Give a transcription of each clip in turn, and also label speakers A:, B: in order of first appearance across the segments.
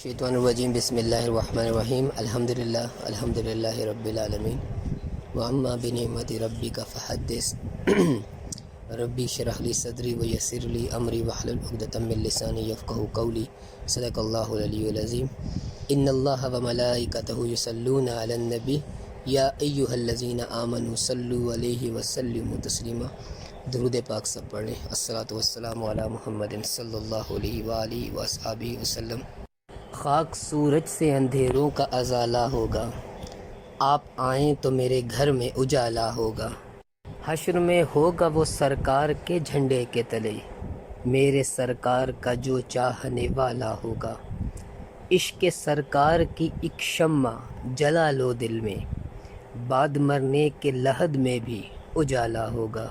A: الشیطان الرجیم بسم اللہ الرحمن الرحیم الحمدللہ رب العالمین وعما بنعمت ربک فحدث ربی اشرح لی صدری ویسر لی امری واحلل عقدۃ من لسانی یفقہوا قولی صدق اللہ العلی العظیم ان اللہ وملائکتہ یصلون علی النبی یا ایہا الذین آمنوا صلوا علیہ وسلموا تسلیما۔ درود پاک سب پڑھ لیں۔ الصلاۃ والسلام علی محمد صلی اللہ علیہ وآلہ وصحبہ وسلم۔ خاک سورج سے اندھیروں کا ازالہ ہوگا، آپ آئیں تو میرے گھر میں اجالا ہوگا۔ حشر میں ہوگا وہ سرکار کے جھنڈے کے تلے، میرے سرکار کا جو چاہنے والا ہوگا۔ عشق سرکار کی ایک شمع جلا لو دل میں، بعد مرنے کے لحد میں بھی اجالا ہوگا۔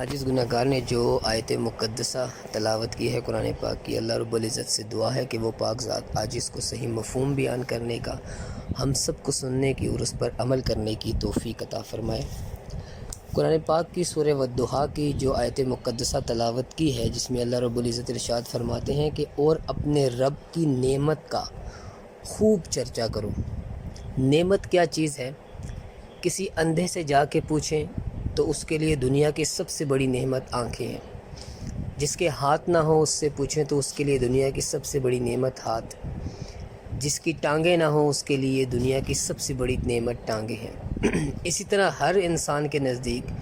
A: آج اس گناہ گار نے جو آیت مقدسہ تلاوت کی ہے قرآن پاک کی، اللہ رب العزت سے دعا ہے کہ وہ پاک ذات آج اس کو صحیح مفہوم بیان کرنے کا، ہم سب کو سننے کی اور اس پر عمل کرنے کی توفیق عطا فرمائے۔ قرآن پاک کی سورہ والضحیٰ کی جو آیت مقدسہ تلاوت کی ہے، جس میں اللہ رب العزت ارشاد فرماتے ہیں کہ اور اپنے رب کی نعمت کا خوب چرچا کرو۔ نعمت کیا چیز ہے؟ کسی اندھے سے جا کے پوچھیں تو اس کے لیے دنیا کی سب سے بڑی نعمت آنکھیں ہیں۔ جس کے ہاتھ نہ ہو اس سے پوچھیں تو اس کے لیے دنیا کی سب سے بڑی نعمت ہاتھ۔ جس کی ٹانگیں نہ ہوں اس کے لیے دنیا کی سب سے بڑی نعمت ٹانگیں ہیں۔ اسی طرح ہر انسان کے نزدیک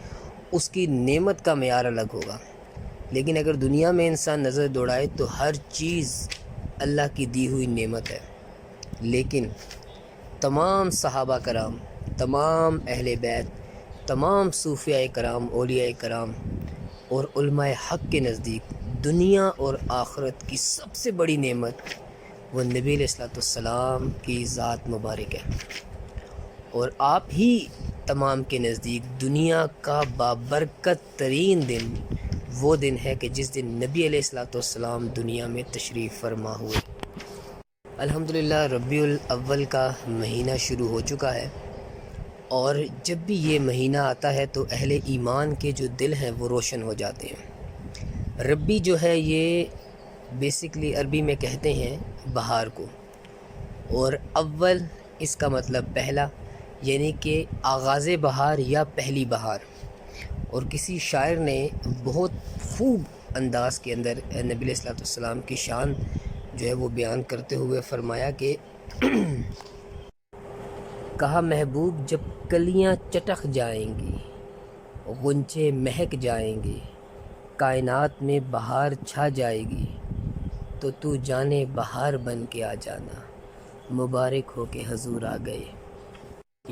A: اس کی نعمت کا معیار الگ ہوگا، لیکن اگر دنیا میں انسان نظر دوڑائے تو ہر چیز اللہ کی دی ہوئی نعمت ہے۔ لیکن تمام صحابہ کرام، تمام اہل بیت، تمام صوفیاء کرام، اولیاء کرام اور علماء حق کے نزدیک دنیا اور آخرت کی سب سے بڑی نعمت وہ نبی علیہ السلام کی ذات مبارک ہے۔ اور آپ ہی تمام کے نزدیک دنیا کا بابرکت ترین دن وہ دن ہے کہ جس دن نبی علیہ السلام دنیا میں تشریف فرما ہوئے۔ الحمدللہ ربیع الاول کا مہینہ شروع ہو چکا ہے، اور جب بھی یہ مہینہ آتا ہے تو اہل ایمان کے جو دل ہیں وہ روشن ہو جاتے ہیں۔ ربی جو ہے یہ بیسکلی عربی میں کہتے ہیں بہار کو، اور اول اس کا مطلب پہلا، یعنی کہ آغاز بہار یا پہلی بہار۔ اور کسی شاعر نے بہت خوب انداز کے اندر نبی علیہ السلام کی شان جو ہے وہ بیان کرتے ہوئے فرمایا کہ کہا محبوب جب کلیاں چٹک جائیں گی، غنچے مہک جائیں گے، کائنات میں بہار چھا جائے گی، تو تو جانے بہار بن کے آ جانا، مبارک ہو کے حضور آ گئے۔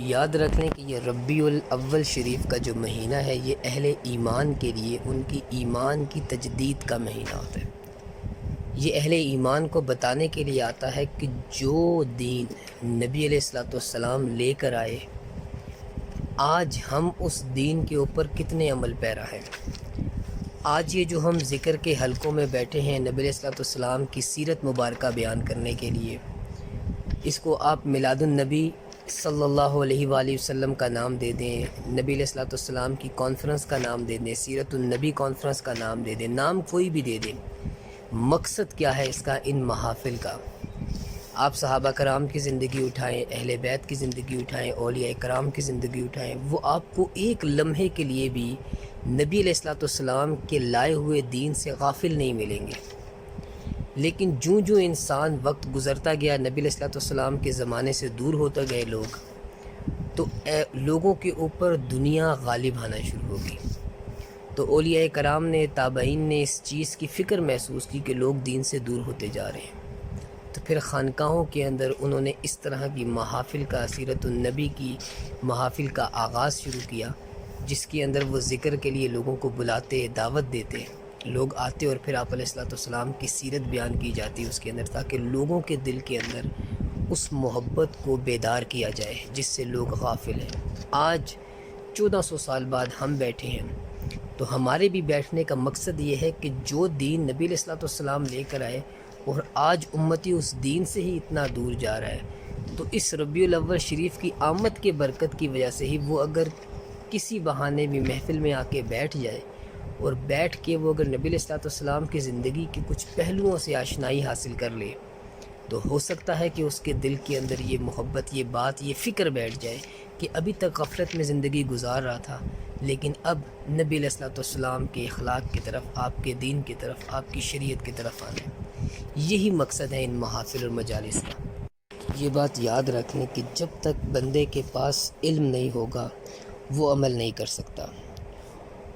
A: یاد رکھیں کہ یہ ربیع الاول شریف کا جو مہینہ ہے یہ اہل ایمان کے لیے ان کی ایمان کی تجدید کا مہینہ ہوتا ہے۔ یہ اہل ایمان کو بتانے کے لیے آتا ہے کہ جو دین نبی علیہ السلام لے کر آئے، آج ہم اس دین کے اوپر کتنے عمل پیرا ہیں۔ آج یہ جو ہم ذکر کے حلقوں میں بیٹھے ہیں نبی علیہ السلام کی سیرت مبارکہ بیان کرنے کے لیے، اس کو آپ میلاد النبی صلی اللہ علیہ وآلہ وسلم کا نام دے دیں، نبی علیہ السلام کی کانفرنس کا نام دے دیں، سیرت النبی کانفرنس کا نام دے دیں، نام کوئی بھی دے دیں۔ مقصد کیا ہے اس کا، ان محافل کا؟ آپ صحابہ کرام کی زندگی اٹھائیں، اہل بیت کی زندگی اٹھائیں، اولیاء کرام کی زندگی اٹھائیں، وہ آپ کو ایک لمحے کے لیے بھی نبی علیہ السلام کے لائے ہوئے دین سے غافل نہیں ملیں گے۔ لیکن جو انسان وقت گزرتا گیا، نبی علیہ السلام کے زمانے سے دور ہوتا گئے لوگ، تو لوگوں کے اوپر دنیا غالب آنا شروع ہوگی۔ تو اولیاء کرام نے، تابعین نے اس چیز کی فکر محسوس کی کہ لوگ دین سے دور ہوتے جا رہے ہیں، تو پھر خانقاہوں کے اندر انہوں نے اس طرح کی محافل کا، سیرت النبی کی محافل کا آغاز شروع کیا، جس کے اندر وہ ذکر کے لیے لوگوں کو بلاتے، دعوت دیتے، لوگ آتے اور پھر آپ علیہ السلام کی سیرت بیان کی جاتی اس کے اندر، تاکہ لوگوں کے دل کے اندر اس محبت کو بیدار کیا جائے جس سے لوگ غافل ہیں۔ آج 1400 سال بعد ہم بیٹھے ہیں، تو ہمارے بھی بیٹھنے کا مقصد یہ ہے کہ جو دین نبی علیہ السلام لے کر آئے اور آج امتی اس دین سے ہی اتنا دور جا رہا ہے، تو اس ربیع الاول شریف کی آمد کے برکت کی وجہ سے ہی وہ اگر کسی بہانے بھی محفل میں آ کے بیٹھ جائے، اور بیٹھ کے وہ اگر نبی علیہ السلام کی زندگی کے کچھ پہلوؤں سے آشنائی حاصل کر لے، تو ہو سکتا ہے کہ اس کے دل کے اندر یہ محبت، یہ بات، یہ فکر بیٹھ جائے کہ ابھی تک غفلت میں زندگی گزار رہا تھا، لیکن اب نبی علیہ الصلوۃ والسلام کے اخلاق کی طرف، آپ کے دین کی طرف، آپ کی شریعت کی طرف آنا ہے۔ یہی مقصد ہے ان محافل اور مجالس کا۔ یہ بات یاد رکھیں کہ جب تک بندے کے پاس علم نہیں ہوگا وہ عمل نہیں کر سکتا،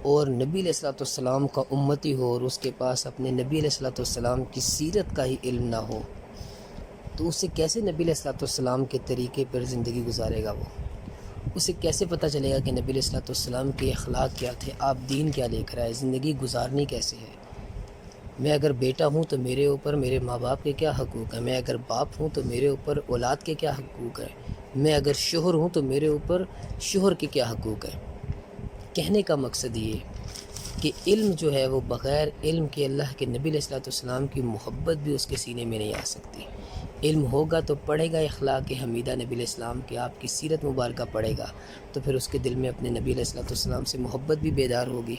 A: اور نبی علیہ الصلوۃ والسلام کا امتی ہو اور اس کے پاس اپنے نبی علیہ الصلوۃ والسلام کی سیرت کا ہی علم نہ ہو، تو اسے کیسے نبی علیہ الصلوۃ والسلام کے طریقے پر زندگی گزارے گا؟ وہ اسے کیسے پتہ چلے گا کہ نبی علیہ الصلوۃ والسلام کے اخلاق کیا تھے، آپ دین کیا لے کر آئے، زندگی گزارنی کیسے ہے؟ میں اگر بیٹا ہوں تو میرے اوپر میرے ماں باپ کے کیا حقوق ہیں، میں اگر باپ ہوں تو میرے اوپر اولاد کے کیا حقوق ہیں، میں اگر شوہر ہوں تو میرے اوپر شوہر کے کیا حقوق ہیں۔ کہنے کا مقصد یہ کہ علم جو ہے وہ بغیر علم کے اللہ کے نبی علیہ الصلوۃ والسلام کی محبت بھی اس کے سینے میں نہیں آ سکتی۔ علم ہوگا تو پڑھے گا اخلاق حمیدہ نبی علیہ السلام کے، آپ کی سیرت مبارکہ پڑھے گا تو پھر اس کے دل میں اپنے نبی علیہ الصلوۃ والسلام سے محبت بھی بیدار ہوگی۔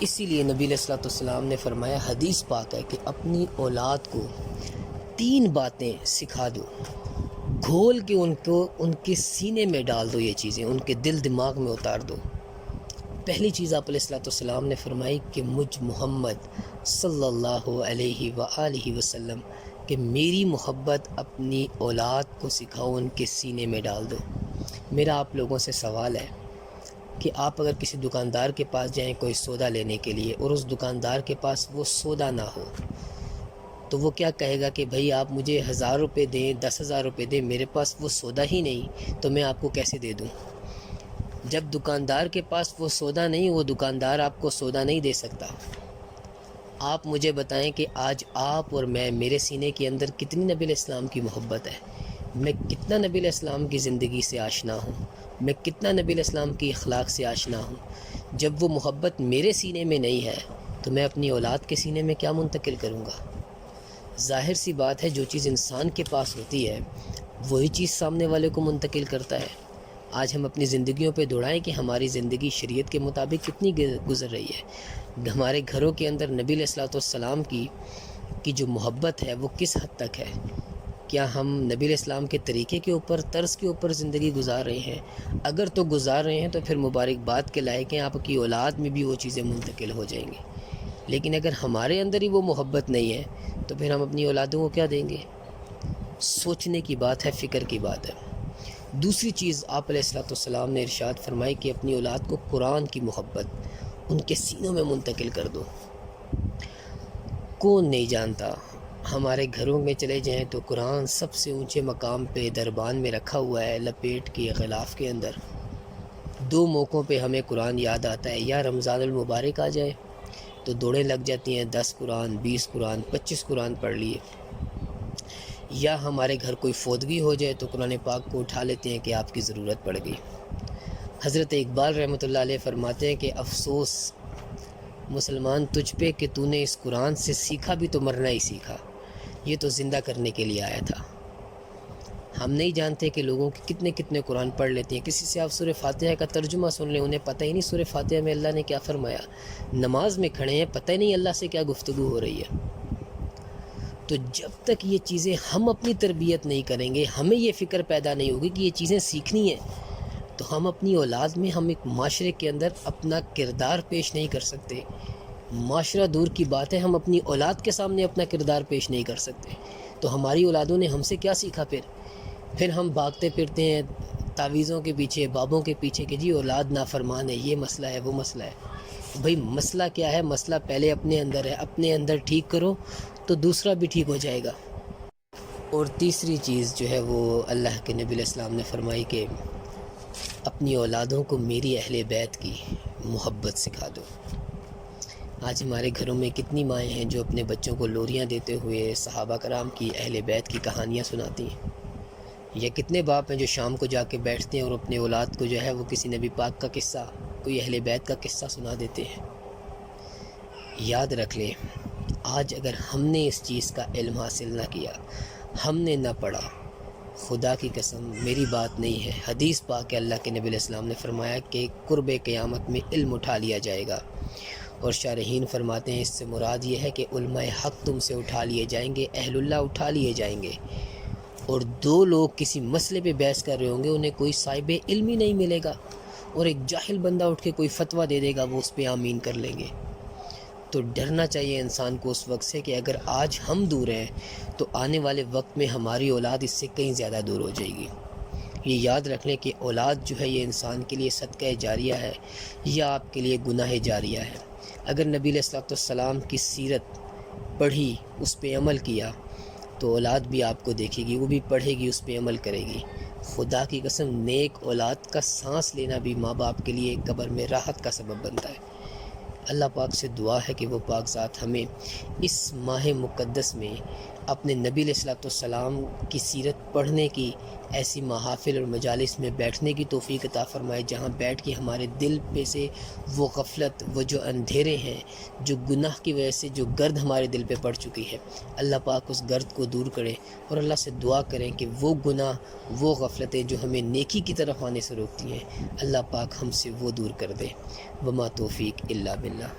A: اسی لیے نبی علیہ الصلوۃ والسلام نے فرمایا، حدیث پاک ہے کہ اپنی اولاد کو 3 باتیں سکھا دو، گھول کے ان کے سینے میں ڈال دو، یہ چیزیں ان کے دل دماغ میں اتار دو۔ پہلی چیز آپ علیہ الصلوۃ والسلام نے فرمائی کہ مجھ محمد صلی اللہ علیہ وآلہ وسلم کہ میری محبت اپنی اولاد کو سکھاؤ، ان کے سینے میں ڈال دو۔ میرا آپ لوگوں سے سوال ہے کہ آپ اگر کسی دکاندار کے پاس جائیں کوئی سودا لینے کے لیے، اور اس دکاندار کے پاس وہ سودا نہ ہو، تو وہ کیا کہے گا کہ بھائی آپ مجھے 1000 روپے دیں، 10,000 روپے دیں، میرے پاس وہ سودا ہی نہیں تو میں آپ کو کیسے دے دوں؟ جب دکاندار کے پاس وہ سودا نہیں، وہ دکاندار آپ کو سودا نہیں دے سکتا۔ آپ مجھے بتائیں کہ آج آپ اور میں، میرے سینے کے اندر کتنی نبی علیہ السلام کی محبت ہے، میں کتنا نبی علیہ السلام کی زندگی سے آشنا ہوں، میں کتنا نبی علیہ السلام کی اخلاق سے آشنا ہوں۔ جب وہ محبت میرے سینے میں نہیں ہے تو میں اپنی اولاد کے سینے میں کیا منتقل کروں گا؟ ظاہر سی بات ہے، جو چیز انسان کے پاس ہوتی ہے وہی چیز سامنے والے کو منتقل کرتا ہے۔ آج ہم اپنی زندگیوں پہ دوڑائیں کہ ہماری زندگی شریعت کے مطابق کتنی گزر رہی ہے، ہمارے گھروں کے اندر نبی علیہ الصلوۃ والسلام کی جو محبت ہے وہ کس حد تک ہے؟ کیا ہم نبی علیہ السلام کے طریقے کے اوپر، طرز کے اوپر زندگی گزار رہے ہیں؟ اگر تو گزار رہے ہیں تو پھر مبارکباد کے لائق ہیں، آپ کی اولاد میں بھی وہ چیزیں منتقل ہو جائیں گی۔ لیکن اگر ہمارے اندر ہی وہ محبت نہیں ہے تو پھر ہم اپنی اولادوں کو کیا دیں گے؟ سوچنے کی بات ہے، فکر کی بات ہے۔ دوسری چیز آپ علیہ الصلوۃ والسلام نے ارشاد فرمائی کہ اپنی اولاد کو قرآن کی محبت ان کے سینوں میں منتقل کر دو۔ کون نہیں جانتا، ہمارے گھروں میں چلے جائیں تو قرآن سب سے اونچے مقام پہ دربان میں رکھا ہوا ہے، لپیٹ کے غلاف کے اندر۔ 2 موقعوں پہ ہمیں قرآن یاد آتا ہے، یا رمضان المبارک آ جائے تو دوڑیں لگ جاتی ہیں، 10 قرآن، 20 قرآن، 25 قرآن پڑھ لیے، یا ہمارے گھر کوئی فوتگی ہو جائے تو قرآن پاک کو اٹھا لیتے ہیں کہ آپ کی ضرورت پڑ گئی۔ حضرت اقبال رحمۃ اللہ علیہ فرماتے ہیں کہ افسوس مسلمان تجھ پہ کہ تو نے اس قرآن سے سیکھا بھی تو مرنا ہی سیکھا، یہ تو زندہ کرنے کے لیے آیا تھا۔ ہم نہیں جانتے کہ لوگوں کے کتنے قرآن پڑھ لیتے ہیں۔ کسی سے آپ سورہ فاتحہ کا ترجمہ سن لیں، انہیں پتہ ہی نہیں سورہ فاتحہ میں اللہ نے کیا فرمایا، نماز میں کھڑے ہیں، پتہ ہی نہیں اللہ سے کیا گفتگو ہو رہی ہے۔ تو جب تک یہ چیزیں ہم اپنی تربیت نہیں کریں گے، ہمیں یہ فکر پیدا نہیں ہوگی کہ یہ چیزیں سیکھنی ہیں، تو ہم اپنی اولاد میں، ہم ایک معاشرے کے اندر اپنا کردار پیش نہیں کر سکتے۔ معاشرہ دور کی بات ہے، ہم اپنی اولاد کے سامنے اپنا کردار پیش نہیں کر سکتے، تو ہماری اولادوں نے ہم سے کیا سیکھا؟ پھر ہم بھاگتے پھرتے ہیں تعویذوں کے پیچھے، بابوں کے پیچھے کہ جی اولاد نافرمان ہے، یہ مسئلہ ہے، وہ مسئلہ ہے۔ بھئی مسئلہ کیا ہے؟ مسئلہ پہلے اپنے اندر ہے، اپنے اندر ٹھیک کرو تو دوسرا بھی ٹھیک ہو جائے گا۔ اور تیسری چیز جو ہے وہ اللہ کے نبی علیہ السلام نے فرمائی کہ اپنی اولادوں کو میری اہل بیت کی محبت سکھا دو۔ آج ہمارے گھروں میں کتنی مائیں ہیں جو اپنے بچوں کو لوریاں دیتے ہوئے صحابہ کرام کی، اہل بیت کی کہانیاں سناتی ہیں، یا کتنے باپ ہیں جو شام کو جا کے بیٹھتے ہیں اور اپنے اولاد کو جو ہے وہ کسی نبی پاک کا قصہ، کوئی اہل بیت کا قصہ سنا دیتے ہیں۔ یاد رکھ لیں، آج اگر ہم نے اس چیز کا علم حاصل نہ کیا، ہم نے نہ پڑھا، خدا کی قسم میری بات نہیں ہے، حدیث پاک ہے، اللہ کے نبی علیہ السلام نے فرمایا کہ قرب قیامت میں علم اٹھا لیا جائے گا اور شارحین فرماتے ہیں اس سے مراد یہ ہے کہ علماء حق تم سے اٹھا لیے جائیں گے، اہل اللہ اٹھا لیے جائیں گے، اور دو لوگ کسی مسئلے پہ بحث کر رہے ہوں گے، انہیں کوئی صاحب علم ہی نہیں ملے گا، اور ایک جاہل بندہ اٹھ کے کوئی فتویٰ دے دے گا، وہ اس پہ آمین کر لیں گے۔ تو ڈرنا چاہیے انسان کو اس وقت سے کہ اگر آج ہم دور ہیں تو آنے والے وقت میں ہماری اولاد اس سے کہیں زیادہ دور ہو جائے گی۔ یہ یاد رکھ لیں کہ اولاد جو ہے یہ انسان کے لیے صدقہ جاریہ ہے یا آپ کے لیے گناہ جاریہ ہے۔ اگر نبی علیہ الصلوۃ والسلام کی سیرت پڑھی، اس پہ عمل کیا، تو اولاد بھی آپ کو دیکھے گی، وہ بھی پڑھے گی، اس پہ عمل کرے گی۔ خدا کی قسم نیک اولاد کا سانس لینا بھی ماں باپ کے لیے قبر میں راحت کا سبب بنتا ہے۔ اللہ پاک سے دعا ہے کہ وہ پاک ذات ہمیں اس ماہ مقدس میں اپنے نبی علیہ الصلوۃ والسلام کی سیرت پڑھنے کی، ایسی محافل اور مجالس میں بیٹھنے کی توفیق عطا فرمائے جہاں بیٹھ کے ہمارے دل پہ سے وہ غفلت، وہ جو اندھیرے ہیں، جو گناہ کی وجہ سے جو گرد ہمارے دل پہ پڑ چکی ہے، اللہ پاک اس گرد کو دور کرے، اور اللہ سے دعا کریں کہ وہ گناہ، وہ غفلتیں جو ہمیں نیکی کی طرف آنے سے روکتی ہیں، اللہ پاک ہم سے وہ دور کر دے۔ وما توفیق الا باللہ۔